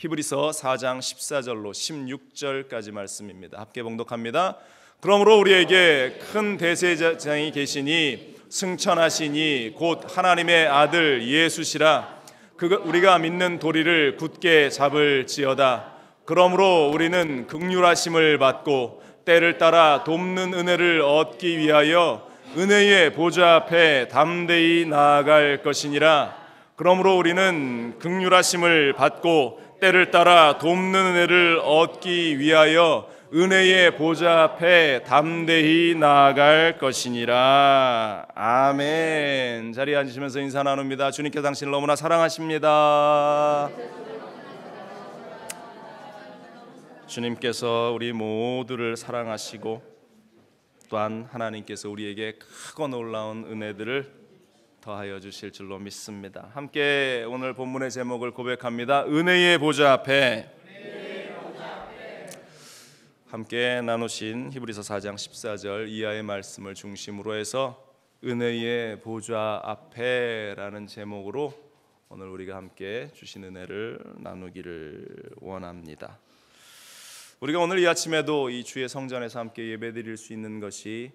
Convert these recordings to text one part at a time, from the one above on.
히브리서 4장 14절로 16절까지 말씀입니다. 함께 봉독합니다. 그러므로 우리에게 큰 대제사장이 계시니 승천하시니 곧 하나님의 아들 예수시라. 우리가 믿는 도리를 굳게 잡을지어다. 그러므로 우리는 긍휼하심을 받고 때를 따라 돕는 은혜를 얻기 위하여 은혜의 보좌 앞에 담대히 나아갈 것이니라. 그러므로 우리는 긍휼하심을 받고 때를 따라 돕는 은혜를 얻기 위하여 은혜의 보좌 앞에 담대히 나아갈 것이니라. 아멘. 자리에 앉으시면서 인사 나눕니다. 주님께서 당신을 너무나 사랑하십니다. 주님께서 우리 모두를 사랑하시고 또한 하나님께서 우리에게 크고 놀라운 은혜들을 더하여 주실 줄로 믿습니다. 함께 오늘 본문의 제목을 고백합니다. 은혜의 보좌 앞에. 함께 나누신 히브리서 4장 14절 이하의 말씀을 중심으로 해서 은혜의 보좌 앞에라는 제목으로 오늘 우리가 함께 주신 은혜를 나누기를 원합니다. 우리가 오늘 이 아침에도 이 주의 성전에서 함께 예배드릴 수 있는 것이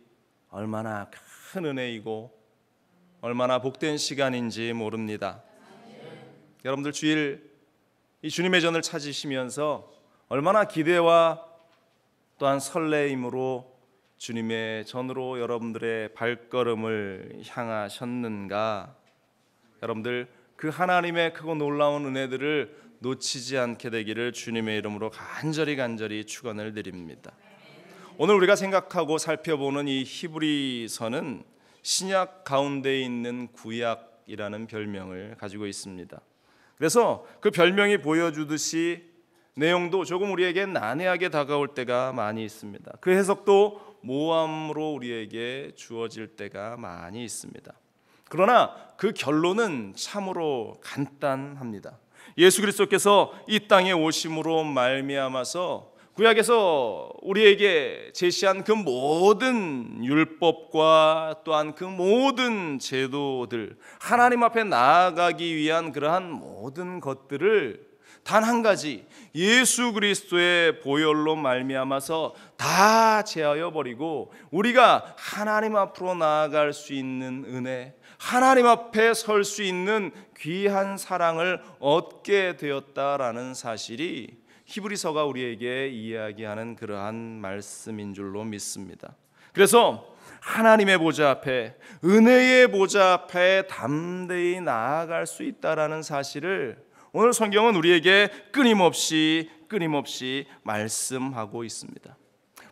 얼마나 큰 은혜이고 얼마나 복된 시간인지 모릅니다. 여러분들 주일 이 주님의 전을 찾으시면서 얼마나 기대와 또한 설레임으로 주님의 전으로 여러분들의 발걸음을 향하셨는가? 여러분들 그 하나님의 크고 놀라운 은혜들을 놓치지 않게 되기를 주님의 이름으로 간절히 축원을 드립니다. 오늘 우리가 생각하고 살펴보는 이 히브리서는 신약 가운데 있는 구약이라는 별명을 가지고 있습니다. 그래서 그 별명이 보여주듯이 내용도 조금 우리에게 난해하게 다가올 때가 많이 있습니다. 그 해석도 모함으로 우리에게 주어질 때가 많이 있습니다. 그러나 그 결론은 참으로 간단합니다. 예수 그리스도께서 이 땅에 오심으로 말미암아서 구약에서 우리에게 제시한 그 모든 율법과 또한 그 모든 제도들, 하나님 앞에 나아가기 위한 그러한 모든 것들을 단 한 가지 예수 그리스도의 보혈로 말미암아서 다 제하여 버리고 우리가 하나님 앞으로 나아갈 수 있는 은혜, 하나님 앞에 설 수 있는 귀한 사랑을 얻게 되었다라는 사실이 히브리서가 우리에게 이야기하는 그러한 말씀인 줄로 믿습니다. 그래서 하나님의 보좌 앞에, 은혜의 보좌 앞에 담대히 나아갈 수 있다라는 사실을 오늘 성경은 우리에게 끊임없이 말씀하고 있습니다.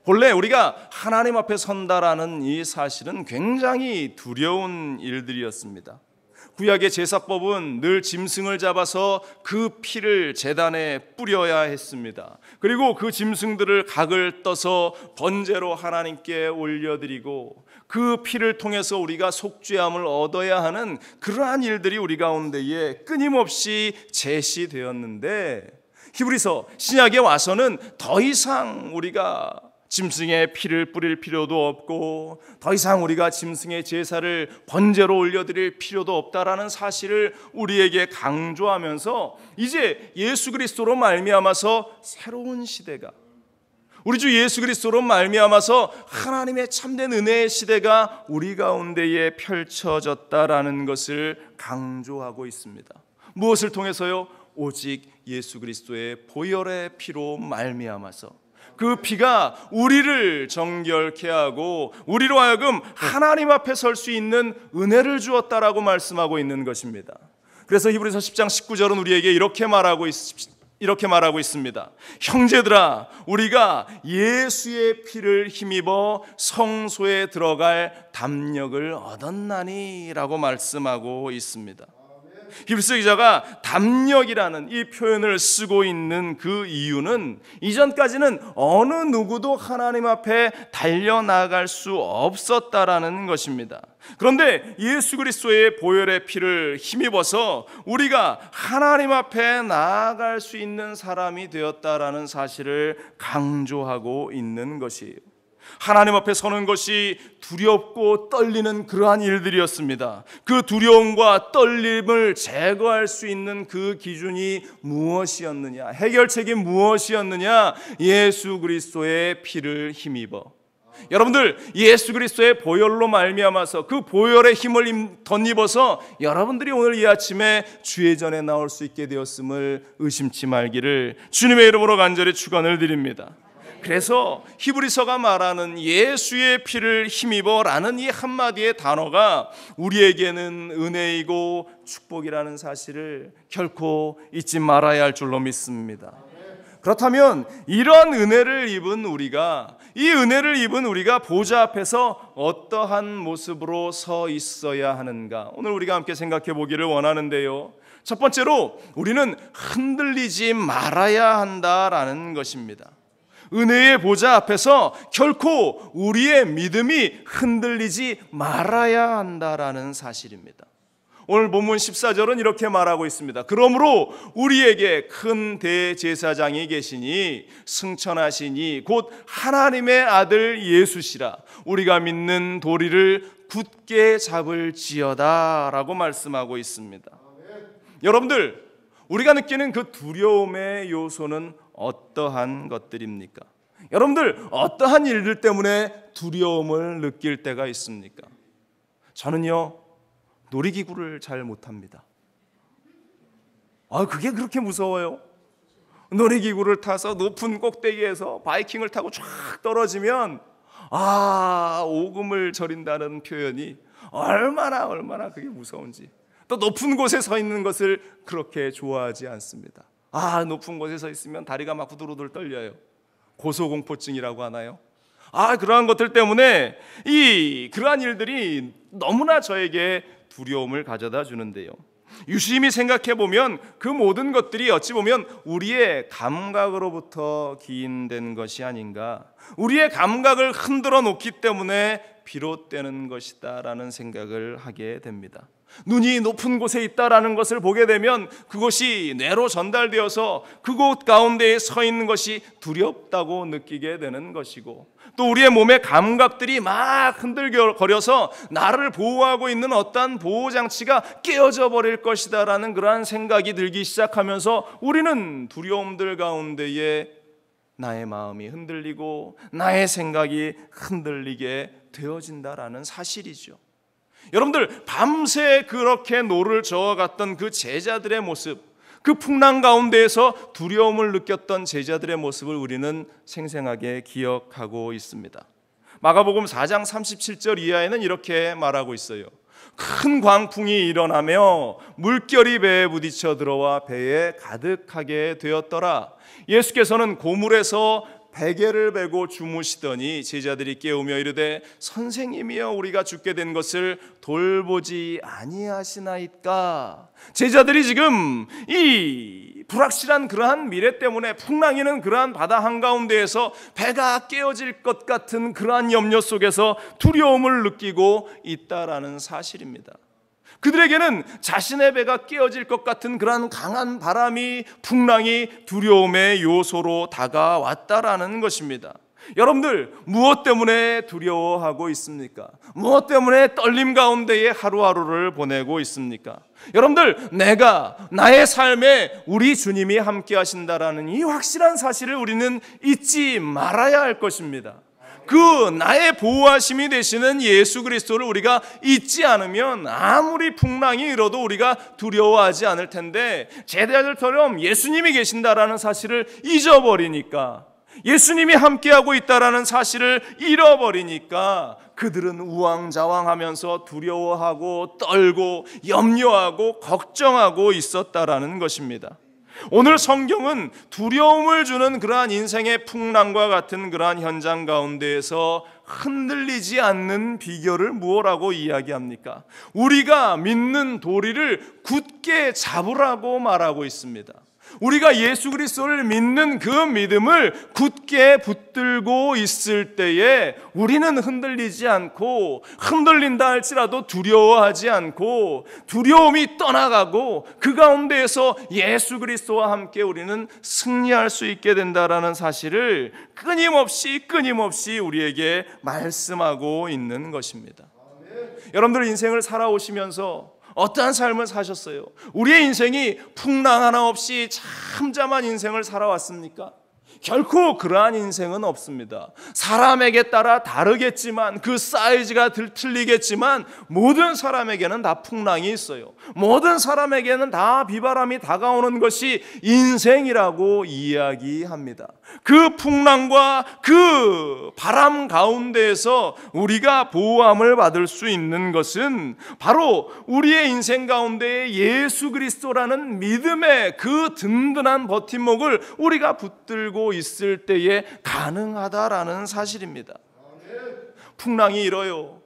본래 우리가 하나님 앞에 선다라는 이 사실은 굉장히 두려운 일들이었습니다. 구약의 제사법은 늘 짐승을 잡아서 그 피를 제단에 뿌려야 했습니다. 그리고 그 짐승들을 각을 떠서 번제로 하나님께 올려드리고 그 피를 통해서 우리가 속죄함을 얻어야 하는 그러한 일들이 우리 가운데에 끊임없이 제시되었는데 히브리서 신약에 와서는 더 이상 우리가 짐승의 피를 뿌릴 필요도 없고 더 이상 우리가 짐승의 제사를 번제로 올려드릴 필요도 없다라는 사실을 우리에게 강조하면서 이제 예수 그리스도로 말미암아서 새로운 시대가, 우리 주 예수 그리스도로 말미암아서 하나님의 참된 은혜의 시대가 우리 가운데에 펼쳐졌다라는 것을 강조하고 있습니다. 무엇을 통해서요? 오직 예수 그리스도의 보혈의 피로 말미암아서 그 피가 우리를 정결케 하고 우리로 하여금 하나님 앞에 설 수 있는 은혜를 주었다라고 말씀하고 있는 것입니다. 그래서 히브리서 10장 19절은 우리에게 이렇게 말하고 있습니다. 형제들아, 우리가 예수의 피를 힘입어 성소에 들어갈 담력을 얻었나니 라고 말씀하고 있습니다. 히브리서 기자가 담력이라는 이 표현을 쓰고 있는 그 이유는 이전까지는 어느 누구도 하나님 앞에 달려나갈 수 없었다라는 것입니다. 그런데 예수 그리스도의 보혈의 피를 힘입어서 우리가 하나님 앞에 나아갈 수 있는 사람이 되었다라는 사실을 강조하고 있는 것이에요. 하나님 앞에 서는 것이 두렵고 떨리는 그러한 일들이었습니다. 그 두려움과 떨림을 제거할 수 있는 그 기준이 무엇이었느냐? 해결책이 무엇이었느냐? 예수 그리스도의 피를 힘입어. 여러분들, 예수 그리스도의 보혈로 말미암아서 그 보혈의 힘을 덧입어서 여러분들이 오늘 이 아침에 주의 전에 나올 수 있게 되었음을 의심치 말기를 주님의 이름으로 간절히 축원을 드립니다. 그래서 히브리서가 말하는 예수의 피를 힘입어라는 이 한마디의 단어가 우리에게는 은혜이고 축복이라는 사실을 결코 잊지 말아야 할 줄로 믿습니다. 그렇다면 이런 은혜를 입은 우리가, 이 은혜를 입은 우리가 보좌 앞에서 어떠한 모습으로 서 있어야 하는가, 오늘 우리가 함께 생각해 보기를 원하는데요. 첫 번째로 우리는 흔들리지 말아야 한다라는 것입니다. 은혜의 보좌 앞에서 결코 우리의 믿음이 흔들리지 말아야 한다라는 사실입니다. 오늘 본문 14절은 이렇게 말하고 있습니다. 그러므로 우리에게 큰 대제사장이 계시니 승천하시니 곧 하나님의 아들 예수시라. 우리가 믿는 도리를 굳게 잡을지어다 라고 말씀하고 있습니다. 여러분들, 우리가 느끼는 그 두려움의 요소는 어떠한 것들입니까? 여러분들, 어떠한 일들 때문에 두려움을 느낄 때가 있습니까? 저는요, 놀이기구를 잘 못합니다. 그게 그렇게 무서워요? 놀이기구를 타서 높은 꼭대기에서 바이킹을 타고 쫙 떨어지면 오금을 저린다는 표현이 얼마나 그게 무서운지. 또 높은 곳에 서 있는 것을 그렇게 좋아하지 않습니다. 높은 곳에 서 있으면 다리가 막 후들후들 떨려요. 고소공포증이라고 하나요? 그러한 것들 때문에 그러한 일들이 너무나 저에게 두려움을 가져다 주는데요. 유심히 생각해 보면 그 모든 것들이 어찌 보면 우리의 감각으로부터 기인된 것이 아닌가, 우리의 감각을 흔들어 놓기 때문에 비롯되는 것이다라는 생각을 하게 됩니다. 눈이 높은 곳에 있다라는 것을 보게 되면 그것이 뇌로 전달되어서 그곳 가운데에 서 있는 것이 두렵다고 느끼게 되는 것이고, 또 우리의 몸의 감각들이 막 흔들거려서 나를 보호하고 있는 어떠한 보호장치가 깨어져 버릴 것이다라는 그러한 생각이 들기 시작하면서 우리는 두려움들 가운데에 나의 마음이 흔들리고 나의 생각이 흔들리게 되어진다라는 사실이죠. 여러분들, 밤새 그렇게 노를 저어갔던 그 제자들의 모습, 그 풍랑 가운데에서 두려움을 느꼈던 제자들의 모습을 우리는 생생하게 기억하고 있습니다. 마가복음 4장 37절 이하에는 이렇게 말하고 있어요. 큰 광풍이 일어나며 물결이 배에 부딪혀 들어와 배에 가득하게 되었더라. 예수께서는 고물에서 베개를 베고 주무시더니 제자들이 깨우며 이르되 선생님이여, 우리가 죽게 된 것을 돌보지 아니하시나이까. 제자들이 지금 이 불확실한 그러한 미래 때문에 풍랑이는 그러한 바다 한가운데에서 배가 깨어질 것 같은 그러한 염려 속에서 두려움을 느끼고 있다라는 사실입니다. 그들에게는 자신의 배가 깨어질 것 같은 그러한 강한 바람이, 풍랑이 두려움의 요소로 다가왔다라는 것입니다. 여러분들, 무엇 때문에 두려워하고 있습니까? 무엇 때문에 떨림 가운데에 하루하루를 보내고 있습니까? 여러분들, 나의 삶에 우리 주님이 함께 하신다라는 이 확실한 사실을 우리는 잊지 말아야 할 것입니다. 그 나의 보호하심이 되시는 예수 그리스도를 우리가 잊지 않으면 아무리 풍랑이 일어도 우리가 두려워하지 않을 텐데, 제자들처럼 예수님이 계신다라는 사실을 잊어버리니까, 예수님이 함께하고 있다라는 사실을 잃어버리니까 그들은 우왕좌왕하면서 두려워하고 떨고 염려하고 걱정하고 있었다라는 것입니다. 오늘 성경은 두려움을 주는 그러한 인생의 풍랑과 같은 그러한 현장 가운데에서 흔들리지 않는 비결을 무엇라고 이야기합니까? 우리가 믿는 도리를 굳게 잡으라고 말하고 있습니다. 우리가 예수 그리스도를 믿는 그 믿음을 굳게 붙들고 있을 때에 우리는 흔들리지 않고, 흔들린다 할지라도 두려워하지 않고 두려움이 떠나가고 그 가운데에서 예수 그리스도와 함께 우리는 승리할 수 있게 된다라는 사실을 끊임없이 우리에게 말씀하고 있는 것입니다. 여러분들 인생을 살아오시면서 어떠한 삶을 사셨어요? 우리의 인생이 풍랑 하나 없이 잠잠한 인생을 살아왔습니까? 결코 그러한 인생은 없습니다. 사람에게 따라 다르겠지만, 그 사이즈가 틀리겠지만 모든 사람에게는 다 풍랑이 있어요. 모든 사람에게는 다 비바람이 다가오는 것이 인생이라고 이야기합니다. 그 풍랑과 그 바람 가운데에서 우리가 보호함을 받을 수 있는 것은 바로 우리의 인생 가운데 예수 그리스도라는 믿음의 그 든든한 버팀목을 우리가 붙들고 있을 때에 가능하다라는 사실입니다. 풍랑이 일어요.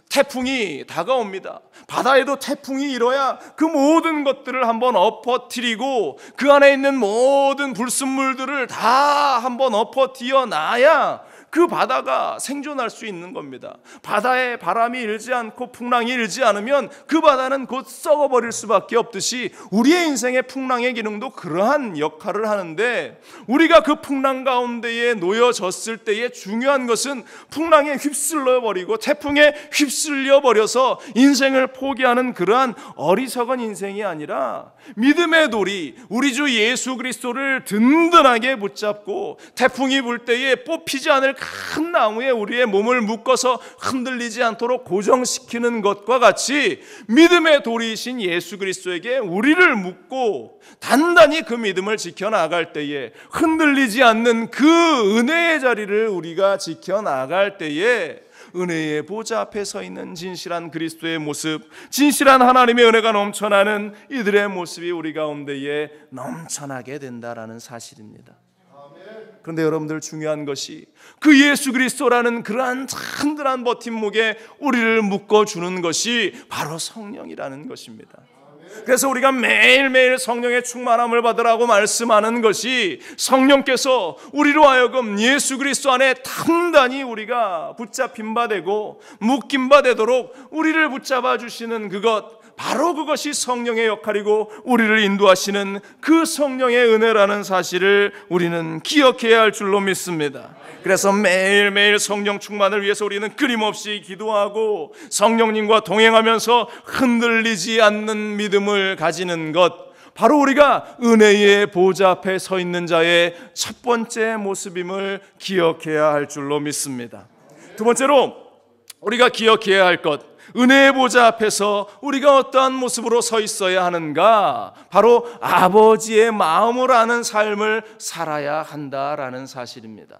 태풍이 다가옵니다. 바다에도 태풍이 일어야 그 모든 것들을 한번 엎어뜨리고 그 안에 있는 모든 불순물들을 다 한번 엎어뜨려 놔야 그 바다가 생존할 수 있는 겁니다. 바다에 바람이 일지 않고 풍랑이 일지 않으면 그 바다는 곧 썩어버릴 수밖에 없듯이 우리의 인생의 풍랑의 기능도 그러한 역할을 하는데, 우리가 그 풍랑 가운데에 놓여졌을 때의 중요한 것은 풍랑에 휩쓸려 버리고 태풍에 휩쓸려 버려서 인생을 포기하는 그러한 어리석은 인생이 아니라 믿음의 돌이 우리 주 예수 그리스도를 든든하게 붙잡고 태풍이 불 때에 뽑히지 않을 큰 나무에 우리의 몸을 묶어서 흔들리지 않도록 고정시키는 것과 같이 믿음의 돌이신 예수 그리스도에게 우리를 묶고 단단히 그 믿음을 지켜나갈 때에, 흔들리지 않는 그 은혜의 자리를 우리가 지켜나갈 때에 은혜의 보좌 앞에 서 있는 진실한 그리스도의 모습, 진실한 하나님의 은혜가 넘쳐나는 이들의 모습이 우리 가운데에 넘쳐나게 된다라는 사실입니다. 그런데 여러분들, 중요한 것이 그 예수 그리스도라는 그러한 든든한 버팀목에 우리를 묶어주는 것이 바로 성령이라는 것입니다. 그래서 우리가 매일매일 성령의 충만함을 받으라고 말씀하는 것이, 성령께서 우리로 하여금 예수 그리스도 안에 단단히 우리가 붙잡힌 바 되고 묶인 바 되도록 우리를 붙잡아 주시는 그것, 바로 그것이 성령의 역할이고 우리를 인도하시는 그 성령의 은혜라는 사실을 우리는 기억해야 할 줄로 믿습니다. 그래서 매일매일 성령 충만을 위해서 우리는 끊임없이 기도하고 성령님과 동행하면서 흔들리지 않는 믿음을 가지는 것, 바로 우리가 은혜의 보좌 앞에 서 있는 자의 첫 번째 모습임을 기억해야 할 줄로 믿습니다. 두 번째로 우리가 기억해야 할 것, 은혜의 보좌 앞에서 우리가 어떠한 모습으로 서 있어야 하는가? 바로 아버지의 마음을 아는 삶을 살아야 한다라는 사실입니다.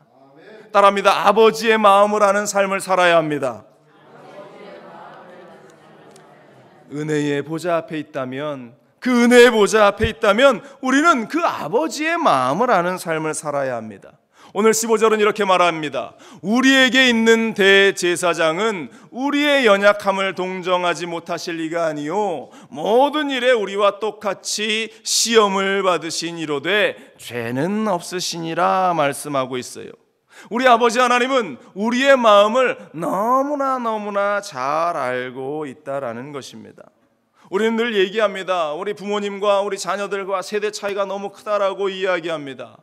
따라합니다. 아버지의 마음을 아는 삶을 살아야 합니다. 은혜의 보좌 앞에 있다면, 그 은혜의 보좌 앞에 있다면 우리는 그 아버지의 마음을 아는 삶을 살아야 합니다. 오늘 15절은 이렇게 말합니다. 우리에게 있는 대제사장은 우리의 연약함을 동정하지 못하실 리가 아니요 모든 일에 우리와 똑같이 시험을 받으신 이로되 죄는 없으시니라 말씀하고 있어요. 우리 아버지 하나님은 우리의 마음을 너무나 잘 알고 있다라는 것입니다. 우리는 늘 얘기합니다. 우리 부모님과 우리 자녀들과 세대 차이가 너무 크다라고 이야기합니다.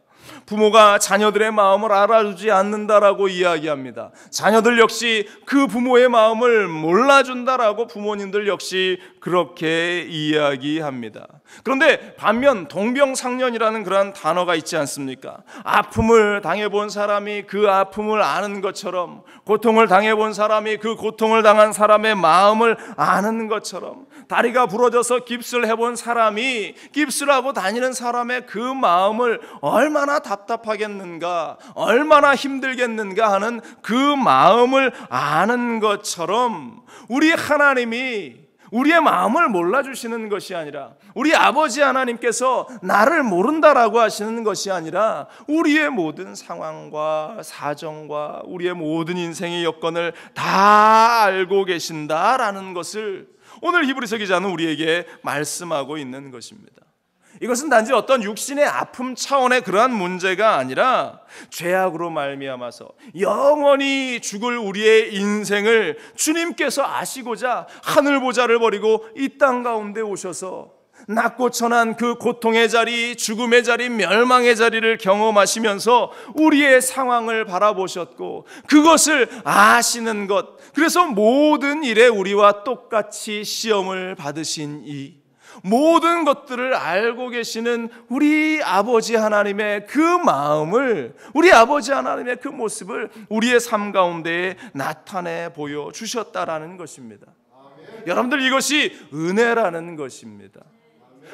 부모가 자녀들의 마음을 알아주지 않는다라고 이야기합니다. 자녀들 역시 그 부모의 마음을 몰라준다라고 부모님들 역시 그렇게 이야기합니다. 그런데 반면 동병상련이라는 그러한 단어가 있지 않습니까? 아픔을 당해본 사람이 그 아픔을 아는 것처럼, 고통을 당해본 사람이 그 고통을 당한 사람의 마음을 아는 것처럼, 다리가 부러져서 깁스를 해본 사람이 깁스를 하고 다니는 사람의 그 마음을 얼마나 답답하겠는가, 얼마나 힘들겠는가 하는 그 마음을 아는 것처럼, 우리 하나님이 우리의 마음을 몰라주시는 것이 아니라, 우리 아버지 하나님께서 나를 모른다라고 하시는 것이 아니라 우리의 모든 상황과 사정과 우리의 모든 인생의 여건을 다 알고 계신다라는 것을 오늘 히브리서 기자는 우리에게 말씀하고 있는 것입니다. 이것은 단지 어떤 육신의 아픔 차원의 그러한 문제가 아니라 죄악으로 말미암아서 영원히 죽을 우리의 인생을 주님께서 아시고자 하늘 보좌를 버리고 이 땅 가운데 오셔서 낮고 천한 그 고통의 자리, 죽음의 자리, 멸망의 자리를 경험하시면서 우리의 상황을 바라보셨고 그것을 아시는 것, 그래서 모든 일에 우리와 똑같이 시험을 받으신 이 모든 것들을 알고 계시는 우리 아버지 하나님의 그 마음을, 우리 아버지 하나님의 그 모습을 우리의 삶 가운데에 나타내 보여주셨다라는 것입니다. 여러분들, 이것이 은혜라는 것입니다.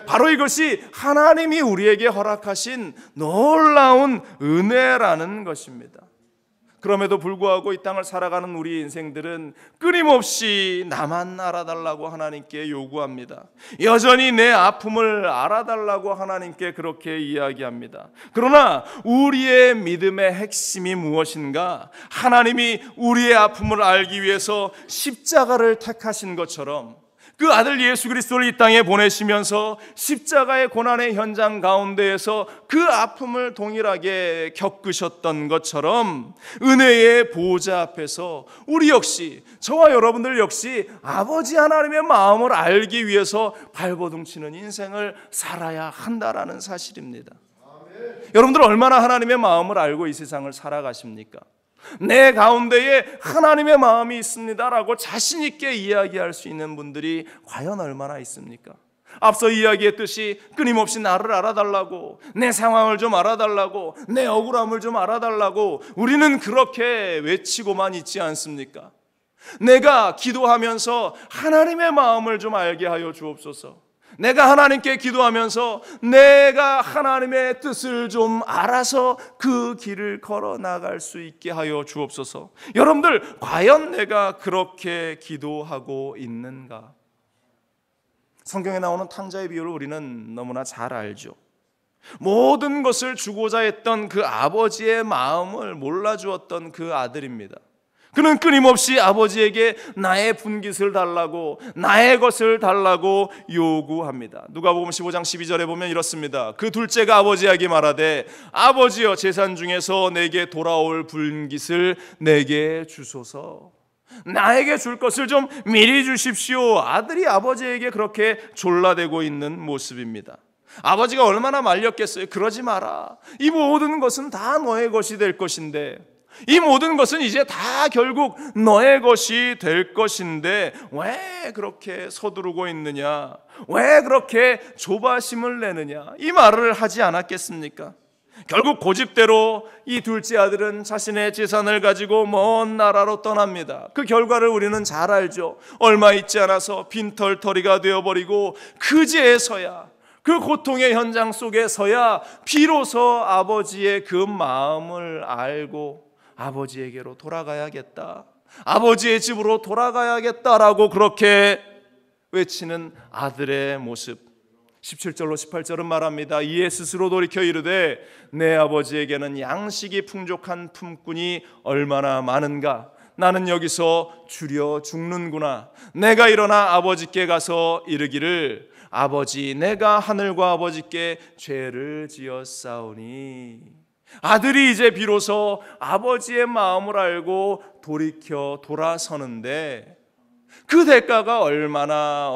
바로 이것이 하나님이 우리에게 허락하신 놀라운 은혜라는 것입니다. 그럼에도 불구하고 이 땅을 살아가는 우리 인생들은 끊임없이 나만 알아달라고 하나님께 요구합니다. 여전히 내 아픔을 알아달라고 하나님께 그렇게 이야기합니다. 그러나 우리의 믿음의 핵심이 무엇인가? 하나님이 우리의 아픔을 알기 위해서 십자가를 택하신 것처럼 그 아들 예수 그리스도를 이 땅에 보내시면서 십자가의 고난의 현장 가운데에서 그 아픔을 동일하게 겪으셨던 것처럼 은혜의 보좌 앞에서 우리 역시, 저와 여러분들 역시 아버지 하나님의 마음을 알기 위해서 발버둥 치는 인생을 살아야 한다라는 사실입니다. 여러분들 얼마나 하나님의 마음을 알고 이 세상을 살아가십니까? 내 가운데에 하나님의 마음이 있습니다라고 자신 있게 이야기할 수 있는 분들이 과연 얼마나 있습니까? 앞서 이야기했듯이 끊임없이 나를 알아달라고, 내 상황을 좀 알아달라고, 내 억울함을 좀 알아달라고 우리는 그렇게 외치고만 있지 않습니까? 내가 기도하면서 하나님의 마음을 좀 알게 하여 주옵소서. 내가 하나님께 기도하면서 내가 하나님의 뜻을 좀 알아서 그 길을 걸어 나갈 수 있게 하여 주옵소서. 여러분들, 과연 내가 그렇게 기도하고 있는가? 성경에 나오는 탕자의 비유를 우리는 너무나 잘 알죠. 모든 것을 주고자 했던 그 아버지의 마음을 몰라주었던 그 아들입니다. 그는 끊임없이 아버지에게 나의 분깃을 달라고, 나의 것을 달라고 요구합니다. 누가복음 15장 12절에 보면 이렇습니다. 그 둘째가 아버지에게 말하되 아버지여, 재산 중에서 내게 돌아올 분깃을 내게 주소서. 나에게 줄 것을 좀 미리 주십시오. 아들이 아버지에게 그렇게 졸라대고 있는 모습입니다. 아버지가 얼마나 말렸겠어요. 그러지 마라. 이 모든 것은 다 너의 것이 될 것인데, 이 모든 것은 이제 다 결국 너의 것이 될 것인데 왜 그렇게 서두르고 있느냐, 왜 그렇게 조바심을 내느냐, 이 말을 하지 않았겠습니까? 결국 고집대로 이 둘째 아들은 자신의 재산을 가지고 먼 나라로 떠납니다. 그 결과를 우리는 잘 알죠. 얼마 있지 않아서 빈털터리가 되어버리고 그제서야, 그 고통의 현장 속에서야 비로소 아버지의 그 마음을 알고 아버지에게로 돌아가야겠다, 아버지의 집으로 돌아가야겠다라고 그렇게 외치는 아들의 모습. 17절로 18절은 말합니다. 이에 스스로 돌이켜 이르되 내 아버지에게는 양식이 풍족한 품꾼이 얼마나 많은가. 나는 여기서 주려 죽는구나. 내가 일어나 아버지께 가서 이르기를 아버지, 내가 하늘과 아버지께 죄를 지었사오니. 아들이 이제 비로소 아버지의 마음을 알고 돌이켜 돌아서는데 그 대가가 얼마나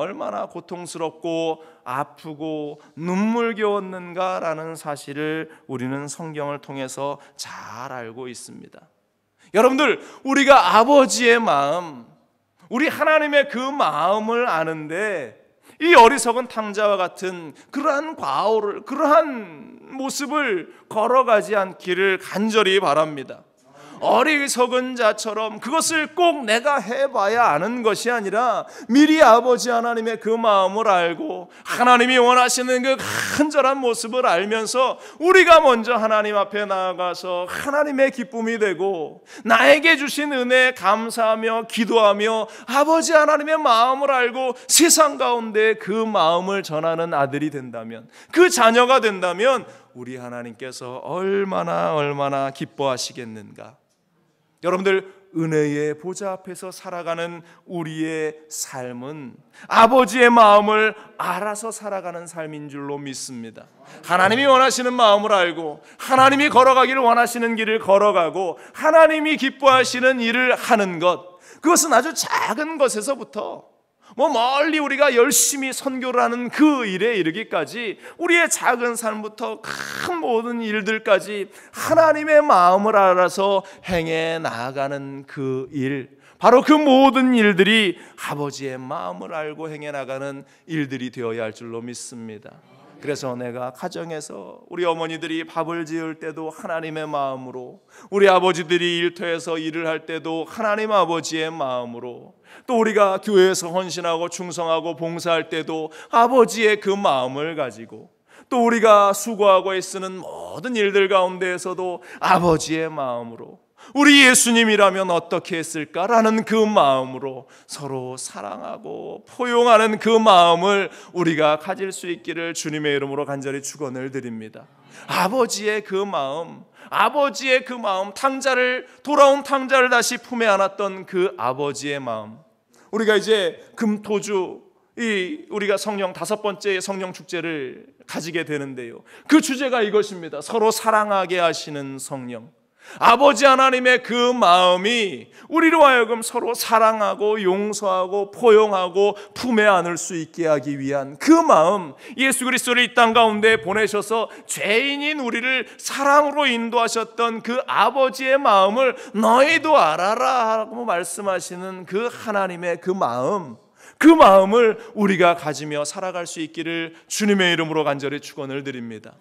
고통스럽고 아프고 눈물겨웠는가라는 사실을 우리는 성경을 통해서 잘 알고 있습니다. 여러분들, 우리가 아버지의 마음, 우리 하나님의 그 마음을 아는데 이 어리석은 탕자와 같은 그러한 과오를, 그러한 모습을 걸어가지 않기를 간절히 바랍니다. 어리석은 자처럼 그것을 꼭 내가 해봐야 아는 것이 아니라 미리 아버지 하나님의 그 마음을 알고 하나님이 원하시는 그 간절한 모습을 알면서 우리가 먼저 하나님 앞에 나아가서 하나님의 기쁨이 되고 나에게 주신 은혜에 감사하며 기도하며 아버지 하나님의 마음을 알고 세상 가운데 그 마음을 전하는 아들이 된다면, 그 자녀가 된다면 우리 하나님께서 얼마나 기뻐하시겠는가. 여러분들, 은혜의 보좌 앞에서 살아가는 우리의 삶은 아버지의 마음을 알아서 살아가는 삶인 줄로 믿습니다. 하나님이 원하시는 마음을 알고 하나님이 걸어가기를 원하시는 길을 걸어가고 하나님이 기뻐하시는 일을 하는 것, 그것은 아주 작은 것에서부터 멀리 우리가 열심히 선교를 하는 그 일에 이르기까지 우리의 작은 삶부터 큰 모든 일들까지 하나님의 마음을 알아서 행해 나가는 그 일, 바로 그 모든 일들이 아버지의 마음을 알고 행해 나가는 일들이 되어야 할 줄로 믿습니다. 그래서 내가 가정에서 우리 어머니들이 밥을 지을 때도 하나님의 마음으로, 우리 아버지들이 일터에서 일을 할 때도 하나님 아버지의 마음으로, 또 우리가 교회에서 헌신하고 충성하고 봉사할 때도 아버지의 그 마음을 가지고, 또 우리가 수고하고 애쓰는 모든 일들 가운데에서도 아버지의 마음으로, 우리 예수님이라면 어떻게 했을까라는 그 마음으로 서로 사랑하고 포용하는 그 마음을 우리가 가질 수 있기를 주님의 이름으로 간절히 축원을 드립니다. 아버지의 그 마음, 돌아온 탕자를 다시 품에 안았던 그 아버지의 마음, 우리가 이제 금토주 우리가 성령 5번째 성령 축제를 가지게 되는데요, 그 주제가 이것입니다. 서로 사랑하게 하시는 성령. 아버지 하나님의 그 마음이 우리로 하여금 서로 사랑하고 용서하고 포용하고 품에 안을 수 있게 하기 위한 그 마음, 예수 그리스도를 이 땅 가운데 보내셔서 죄인인 우리를 사랑으로 인도하셨던 그 아버지의 마음을 너희도 알아라 하고 말씀하시는 그 하나님의 그 마음, 그 마음을 우리가 가지며 살아갈 수 있기를 주님의 이름으로 간절히 축원을 드립니다.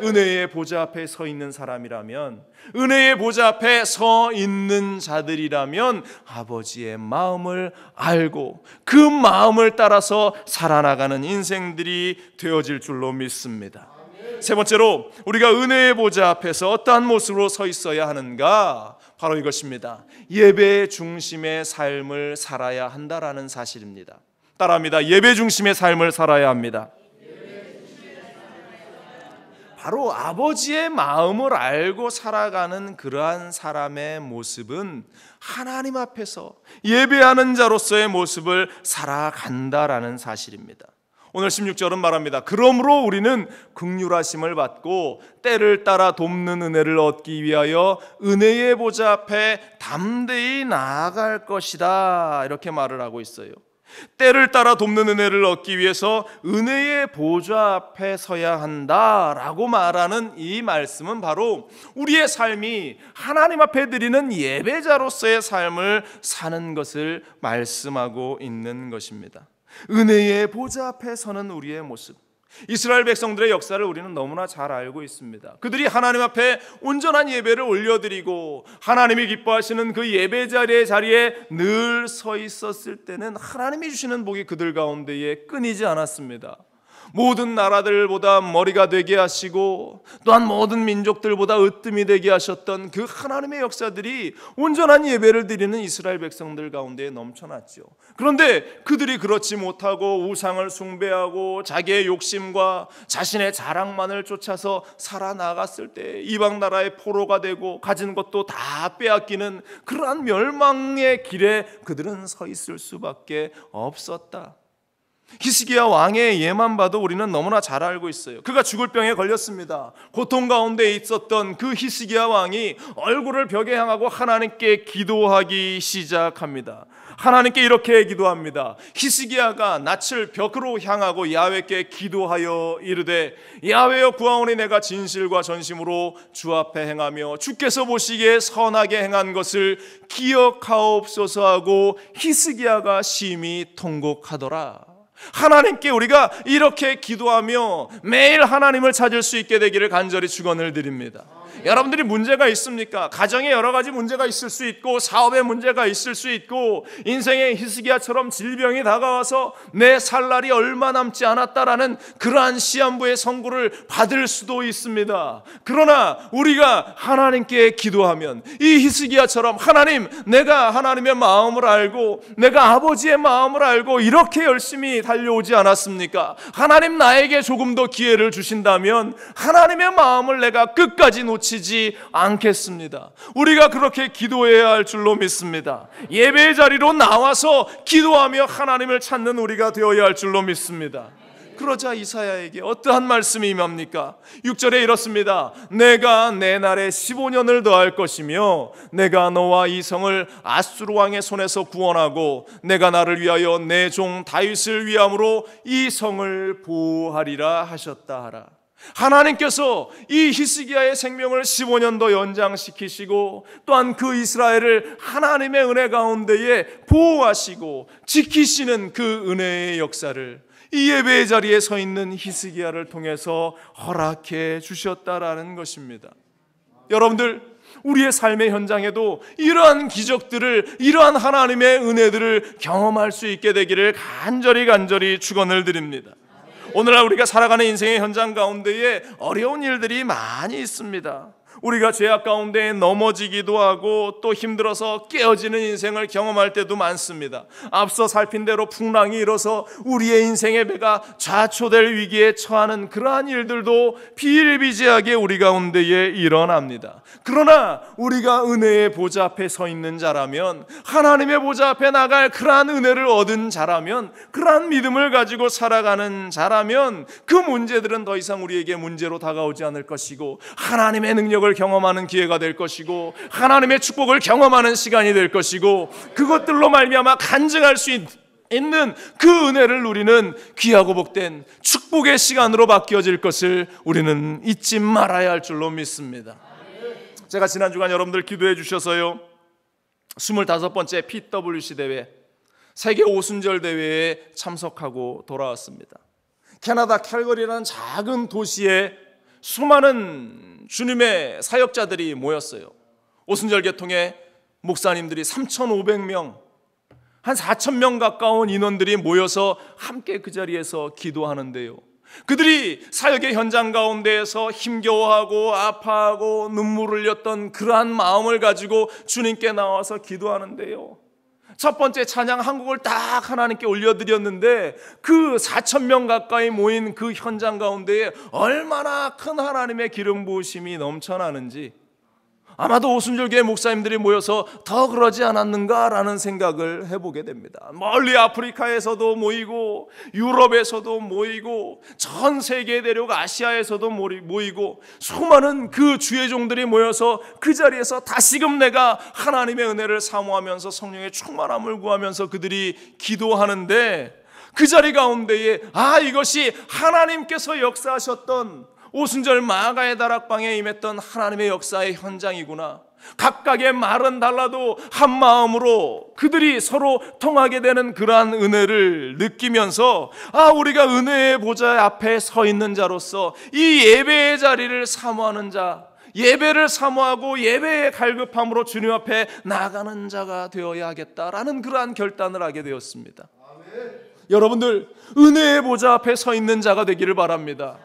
은혜의 보좌 앞에 서 있는 사람이라면, 은혜의 보좌 앞에 서 있는 자들이라면 아버지의 마음을 알고 그 마음을 따라서 살아나가는 인생들이 되어질 줄로 믿습니다. 세 번째로 우리가 은혜의 보좌 앞에서 어떠한 모습으로 서 있어야 하는가? 바로 이것입니다. 예배 중심의 삶을 살아야 한다라는 사실입니다. 따라합니다. 예배 중심의 삶을 살아야 합니다. 바로 아버지의 마음을 알고 살아가는 그러한 사람의 모습은 하나님 앞에서 예배하는 자로서의 모습을 살아간다라는 사실입니다. 오늘 16절은 말합니다. 그러므로 우리는 긍휼하심을 받고 때를 따라 돕는 은혜를 얻기 위하여 은혜의 보좌 앞에 담대히 나아갈 것이다, 이렇게 말을 하고 있어요. 때를 따라 돕는 은혜를 얻기 위해서 은혜의 보좌 앞에 서야 한다라고 말하는 이 말씀은 바로 우리의 삶이 하나님 앞에 드리는 예배자로서의 삶을 사는 것을 말씀하고 있는 것입니다. 은혜의 보좌 앞에 서는 우리의 모습, 이스라엘 백성들의 역사를 우리는 너무나 잘 알고 있습니다. 그들이 하나님 앞에 온전한 예배를 올려드리고 하나님이 기뻐하시는 그 예배 자리에 늘 서 있었을 때는 하나님이 주시는 복이 그들 가운데에 끊이지 않았습니다. 모든 나라들보다 머리가 되게 하시고 또한 모든 민족들보다 으뜸이 되게 하셨던 그 하나님의 역사들이 온전한 예배를 드리는 이스라엘 백성들 가운데 넘쳐났죠. 그런데 그들이 그렇지 못하고 우상을 숭배하고 자기의 욕심과 자신의 자랑만을 쫓아서 살아나갔을 때 이방 나라의 포로가 되고 가진 것도 다 빼앗기는 그러한 멸망의 길에 그들은 서 있을 수밖에 없었다. 히스기야 왕의 예만 봐도 우리는 너무나 잘 알고 있어요. 그가 죽을 병에 걸렸습니다. 고통 가운데 있었던 그 히스기야 왕이 얼굴을 벽에 향하고 하나님께 기도하기 시작합니다. 하나님께 이렇게 기도합니다. 히스기야가 낯을 벽으로 향하고 야훼께 기도하여 이르되 야훼여 구하오니 내가 진실과 전심으로 주 앞에 행하며 주께서 보시기에 선하게 행한 것을 기억하옵소서 하고 히스기야가 심히 통곡하더라. 하나님께 우리가 이렇게 기도하며 매일 하나님을 찾을 수 있게 되기를 간절히 축원을 드립니다. 여러분들이 문제가 있습니까? 가정에 여러 가지 문제가 있을 수 있고 사업에 문제가 있을 수 있고 인생의 히스기야처럼 질병이 다가와서 내 살 날이 얼마 남지 않았다라는 그러한 시한부의 선고를 받을 수도 있습니다. 그러나 우리가 하나님께 기도하면 이 히스기야처럼 하나님, 내가 하나님의 마음을 알고 내가 아버지의 마음을 알고 이렇게 열심히 달려오지 않았습니까? 하나님 나에게 조금 더 기회를 주신다면 하나님의 마음을 내가 끝까지 놓치지 않겠습니다. 우리가 그렇게 기도해야 할 줄로 믿습니다. 예배의 자리로 나와서 기도하며 하나님을 찾는 우리가 되어야 할 줄로 믿습니다. 그러자 이사야에게 어떠한 말씀이 임합니까? 6절에 이렇습니다. 내가 내 날에 15년을 더할 것이며 내가 너와 이 성을 아수르 왕의 손에서 구원하고 내가 나를 위하여 내 종 다윗을 위함으로 이 성을 보호하리라 하셨다 하라. 하나님께서 이 히스기야의 생명을 15년 더 연장시키시고 또한 그 이스라엘을 하나님의 은혜 가운데에 보호하시고 지키시는 그 은혜의 역사를 이 예배의 자리에 서 있는 히스기야를 통해서 허락해 주셨다라는 것입니다. 여러분들, 우리의 삶의 현장에도 이러한 기적들을, 이러한 하나님의 은혜들을 경험할 수 있게 되기를 간절히 축원을 드립니다. 오늘날 우리가 살아가는 인생의 현장 가운데에 어려운 일들이 많이 있습니다. 우리가 죄악 가운데 넘어지기도 하고 또 힘들어서 깨어지는 인생을 경험할 때도 많습니다. 앞서 살핀 대로 풍랑이 일어서 우리의 인생의 배가 좌초될 위기에 처하는 그러한 일들도 비일비재하게 우리 가운데에 일어납니다. 그러나 우리가 은혜의 보좌 앞에 서 있는 자라면, 하나님의 보좌 앞에 나갈 그러한 은혜를 얻은 자라면, 그러한 믿음을 가지고 살아가는 자라면 그 문제들은 더 이상 우리에게 문제로 다가오지 않을 것이고 하나님의 능력을 경험하는 기회가 될 것이고 하나님의 축복을 경험하는 시간이 될 것이고 그것들로 말미암아 간증할 수 있는 그 은혜를 누리는 귀하고 복된 축복의 시간으로 바뀌어질 것을 우리는 잊지 말아야 할 줄로 믿습니다. 제가 지난 주간 여러분들 기도해 주셔서요 25번째 PWC 대회 세계 오순절 대회에 참석하고 돌아왔습니다. 캐나다 캘거리라는 작은 도시에 수많은 주님의 사역자들이 모였어요. 오순절 계통에 목사님들이 3,500명, 한 4,000명 가까운 인원들이 모여서 함께 그 자리에서 기도하는데요, 그들이 사역의 현장 가운데에서 힘겨워하고 아파하고 눈물을 흘렸던 그러한 마음을 가지고 주님께 나와서 기도하는데요, 첫 번째 찬양 한 곡을 딱 하나님께 올려드렸는데 그 4,000명 가까이 모인 그 현장 가운데에 얼마나 큰 하나님의 기름 부으심이 넘쳐나는지 아마도 오순절교회 목사님들이 모여서 더 그러지 않았는가라는 생각을 해보게 됩니다. 멀리 아프리카에서도 모이고 유럽에서도 모이고 전 세계 대륙 아시아에서도 모이고 수많은 그 주의 종들이 모여서 그 자리에서 다시금 내가 하나님의 은혜를 사모하면서 성령의 충만함을 구하면서 그들이 기도하는데 그 자리 가운데에 이것이 하나님께서 역사하셨던 오순절 마가의 다락방에 임했던 하나님의 역사의 현장이구나. 각각의 말은 달라도 한 마음으로 그들이 서로 통하게 되는 그러한 은혜를 느끼면서 우리가 은혜의 보좌 앞에 서 있는 자로서 이 예배의 자리를 사모하는 자, 예배를 사모하고 예배의 갈급함으로 주님 앞에 나가는 자가 되어야 하겠다라는 그러한 결단을 하게 되었습니다. 아멘. 여러분들, 은혜의 보좌 앞에 서 있는 자가 되기를 바랍니다.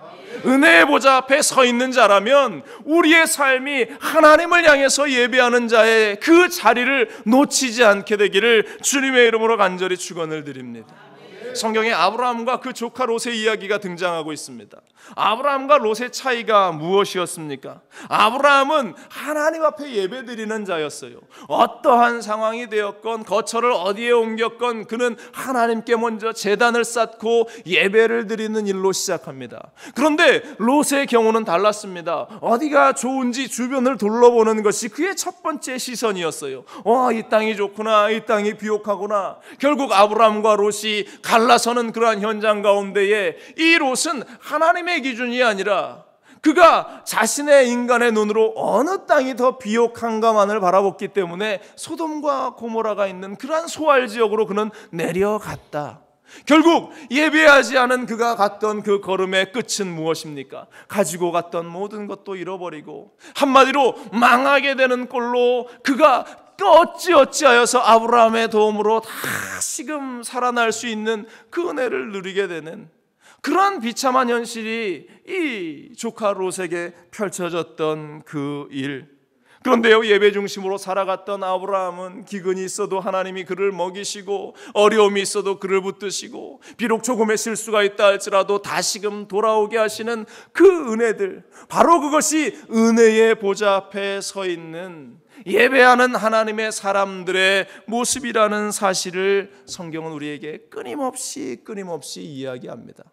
은혜의 보좌 앞에 서 있는 자라면 우리의 삶이 하나님을 향해서 예배하는 자의 그 자리를 놓치지 않게 되기를 주님의 이름으로 간절히 축원을 드립니다. 성경에 아브라함과 그 조카 롯의 이야기가 등장하고 있습니다. 아브라함과 롯의 차이가 무엇이었습니까? 아브라함은 하나님 앞에 예배드리는 자였어요. 어떠한 상황이 되었건 거처를 어디에 옮겼건 그는 하나님께 먼저 제단을 쌓고 예배를 드리는 일로 시작합니다. 그런데 롯의 경우는 달랐습니다. 어디가 좋은지 주변을 둘러보는 것이 그의 첫 번째 시선이었어요. 이 땅이 좋구나, 이 땅이 비옥하구나. 결국 아브라함과 롯이 갈라서는 그러한 현장 가운데에 이 롯은 하나님의 기준이 아니라 그가 자신의 인간의 눈으로 어느 땅이 더 비옥한가만을 바라봤기 때문에 소돔과 고모라가 있는 그러한 소알 지역으로 그는 내려갔다. 결국 예배하지 않은 그가 갔던 그 걸음의 끝은 무엇입니까? 가지고 갔던 모든 것도 잃어버리고 한마디로 망하게 되는 꼴로 그가 어찌하여서 아브라함의 도움으로 다시금 살아날 수 있는 그 은혜를 누리게 되는 그러한 비참한 현실이 이 조카 롯에게 펼쳐졌던 그 일, 그런데요, 예배 중심으로 살아갔던 아브라함은 기근이 있어도 하나님이 그를 먹이시고 어려움이 있어도 그를 붙드시고 비록 조금의 실수가 있다 할지라도 다시금 돌아오게 하시는 그 은혜들, 바로 그것이 은혜의 보좌 앞에 서 있는 예배하는 하나님의 사람들의 모습이라는 사실을 성경은 우리에게 끊임없이 이야기합니다.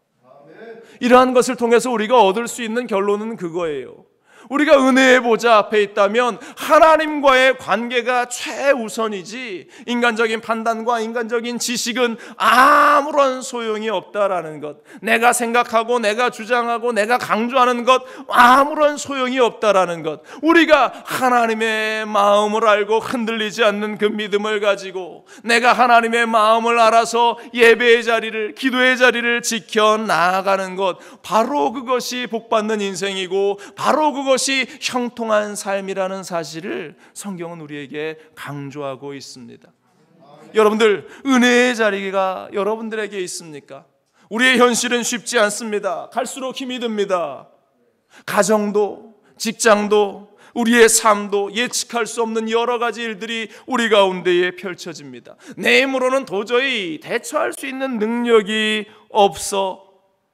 이러한 것을 통해서 우리가 얻을 수 있는 결론은 그거예요. 우리가 은혜의 보좌 앞에 있다면 하나님과의 관계가 최우선이지 인간적인 판단과 인간적인 지식은 아무런 소용이 없다라는 것, 내가 생각하고 내가 주장하고 내가 강조하는 것 아무런 소용이 없다라는 것, 우리가 하나님의 마음을 알고 흔들리지 않는 그 믿음을 가지고 내가 하나님의 마음을 알아서 예배의 자리를, 기도의 자리를 지켜 나아가는 것, 바로 그것이 복받는 인생이고 바로 그것이 형통한 삶이라는 사실을 성경은 우리에게 강조하고 있습니다. 여러분들, 은혜의 자리가 여러분들에게 있습니까? 우리의 현실은 쉽지 않습니다. 갈수록 힘이 듭니다. 가정도, 직장도, 우리의 삶도 예측할 수 없는 여러 가지 일들이 우리 가운데에 펼쳐집니다. 내 힘으로는 도저히 대처할 수 있는 능력이 없어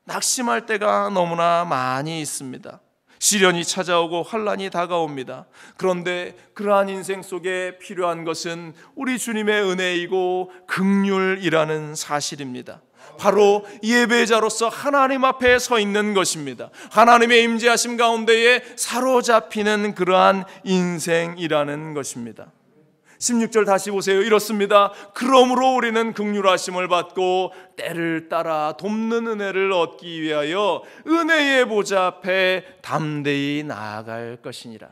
낙심할 때가 너무나 많이 있습니다. 시련이 찾아오고 환난이 다가옵니다. 그런데 그러한 인생 속에 필요한 것은 우리 주님의 은혜이고 긍휼이라는 사실입니다. 바로 예배자로서 하나님 앞에 서 있는 것입니다. 하나님의 임재하심 가운데에 사로잡히는 그러한 인생이라는 것입니다. 16절 다시 보세요. 이렇습니다. 그러므로 우리는 긍휼하심을 받고 때를 따라 돕는 은혜를 얻기 위하여 은혜의 보좌 앞에 담대히 나아갈 것이니라.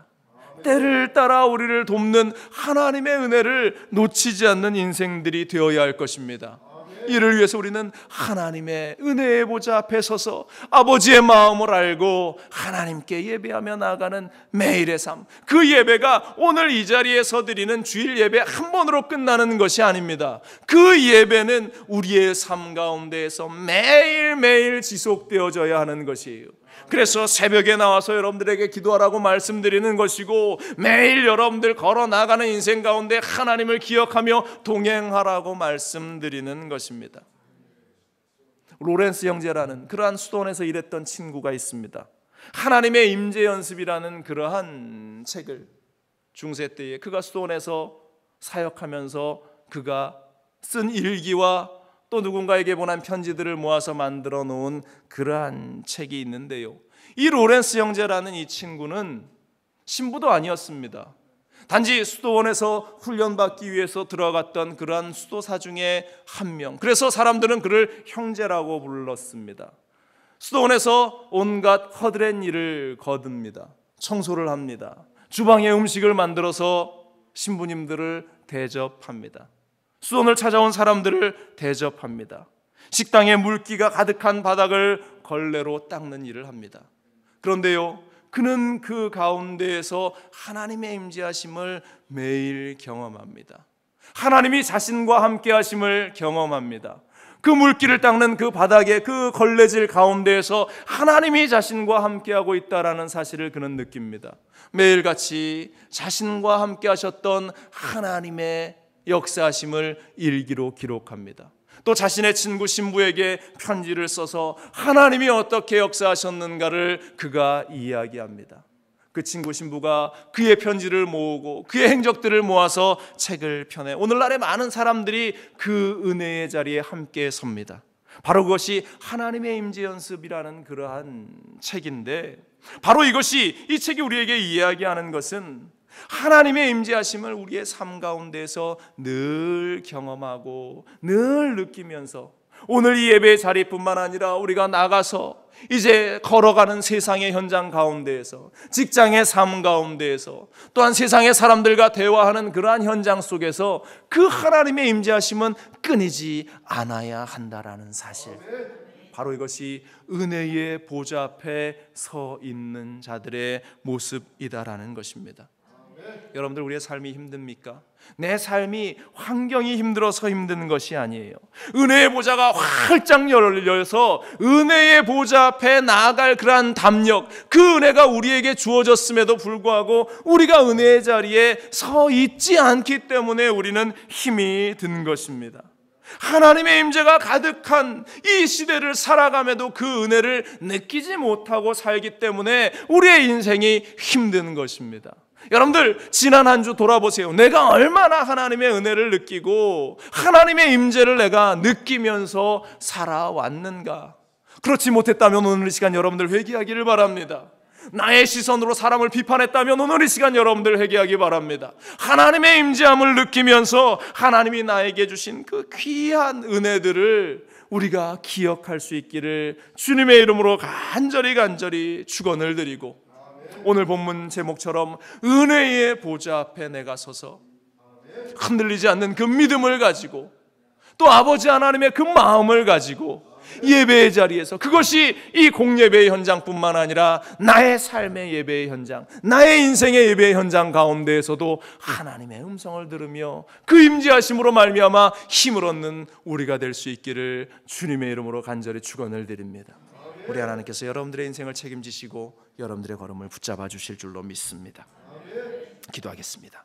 때를 따라 우리를 돕는 하나님의 은혜를 놓치지 않는 인생들이 되어야 할 것입니다. 이를 위해서 우리는 하나님의 은혜의 보좌 앞에 서서 아버지의 마음을 알고 하나님께 예배하며 나아가는 매일의 삶, 그 예배가 오늘 이 자리에서 드리는 주일 예배 한 번으로 끝나는 것이 아닙니다. 그 예배는 우리의 삶 가운데에서 매일매일 지속되어져야 하는 것이에요. 그래서 새벽에 나와서 여러분들에게 기도하라고 말씀드리는 것이고, 매일 여러분들 걸어 나가는 인생 가운데 하나님을 기억하며 동행하라고 말씀드리는 것입니다. 로렌스 형제라는 그러한 수도원에서 일했던 친구가 있습니다. 하나님의 임재 연습이라는 그러한 책을 중세 때에 그가 수도원에서 사역하면서 그가 쓴 일기와 또 누군가에게 보낸 편지들을 모아서 만들어 놓은 그러한 책이 있는데요, 이 로렌스 형제라는 이 친구는 신부도 아니었습니다. 단지 수도원에서 훈련받기 위해서 들어갔던 그러한 수도사 중에 한 명. 그래서 사람들은 그를 형제라고 불렀습니다. 수도원에서 온갖 허드렛 일을 거둡니다. 청소를 합니다. 주방에 음식을 만들어서 신부님들을 대접합니다. 수도원을 찾아온 사람들을 대접합니다. 식당에 물기가 가득한 바닥을 걸레로 닦는 일을 합니다. 그런데요, 그는 그 가운데에서 하나님의 임재하심을 매일 경험합니다. 하나님이 자신과 함께 하심을 경험합니다. 그 물기를 닦는 그 바닥에 그 걸레질 가운데에서 하나님이 자신과 함께하고 있다는 사실을 그는 느낍니다. 매일같이 자신과 함께 하셨던 하나님의 역사하심을 일기로 기록합니다. 또 자신의 친구 신부에게 편지를 써서 하나님이 어떻게 역사하셨는가를 그가 이야기합니다. 그 친구 신부가 그의 편지를 모으고 그의 행적들을 모아서 책을 펴내 오늘날의 많은 사람들이 그 은혜의 자리에 함께 섭니다. 바로 그것이 하나님의 임재 연습이라는 그러한 책인데, 바로 이것이, 이 책이 우리에게 이야기하는 것은 하나님의 임재하심을 우리의 삶 가운데서 늘 경험하고 늘 느끼면서 오늘 이 예배의 자리뿐만 아니라 우리가 나가서 이제 걸어가는 세상의 현장 가운데에서, 직장의 삶 가운데에서, 또한 세상의 사람들과 대화하는 그러한 현장 속에서 그 하나님의 임재하심은 끊이지 않아야 한다라는 사실, 바로 이것이 은혜의 보좌 앞에 서 있는 자들의 모습이다라는 것입니다. 여러분들 우리의 삶이 힘듭니까? 내 삶이 환경이 힘들어서 힘든 것이 아니에요. 은혜의 보좌가 활짝 열려서 은혜의 보좌 앞에 나아갈 그러한 담력, 그 은혜가 우리에게 주어졌음에도 불구하고 우리가 은혜의 자리에 서 있지 않기 때문에 우리는 힘이 든 것입니다. 하나님의 임재가 가득한 이 시대를 살아감에도 그 은혜를 느끼지 못하고 살기 때문에 우리의 인생이 힘든 것입니다. 여러분들 지난 한 주 돌아보세요. 내가 얼마나 하나님의 은혜를 느끼고 하나님의 임재를 내가 느끼면서 살아왔는가. 그렇지 못했다면 오늘 이 시간 여러분들 회개하기를 바랍니다. 나의 시선으로 사람을 비판했다면 오늘 이 시간 여러분들 회개하기 바랍니다. 하나님의 임재함을 느끼면서 하나님이 나에게 주신 그 귀한 은혜들을 우리가 기억할 수 있기를 주님의 이름으로 간절히 축원을 드리고, 오늘 본문 제목처럼 은혜의 보좌 앞에 내가 서서 흔들리지 않는 그 믿음을 가지고 또 아버지 하나님의 그 마음을 가지고 예배의 자리에서, 그것이 이 공예배의 현장뿐만 아니라 나의 삶의 예배의 현장, 나의 인생의 예배의 현장 가운데에서도 하나님의 음성을 들으며 그 임재하심으로 말미암아 힘을 얻는 우리가 될 수 있기를 주님의 이름으로 간절히 축원을 드립니다. 우리 하나님께서 여러분들의 인생을 책임지시고 여러분들의 걸음을 붙잡아 주실 줄로 믿습니다. 기도하겠습니다.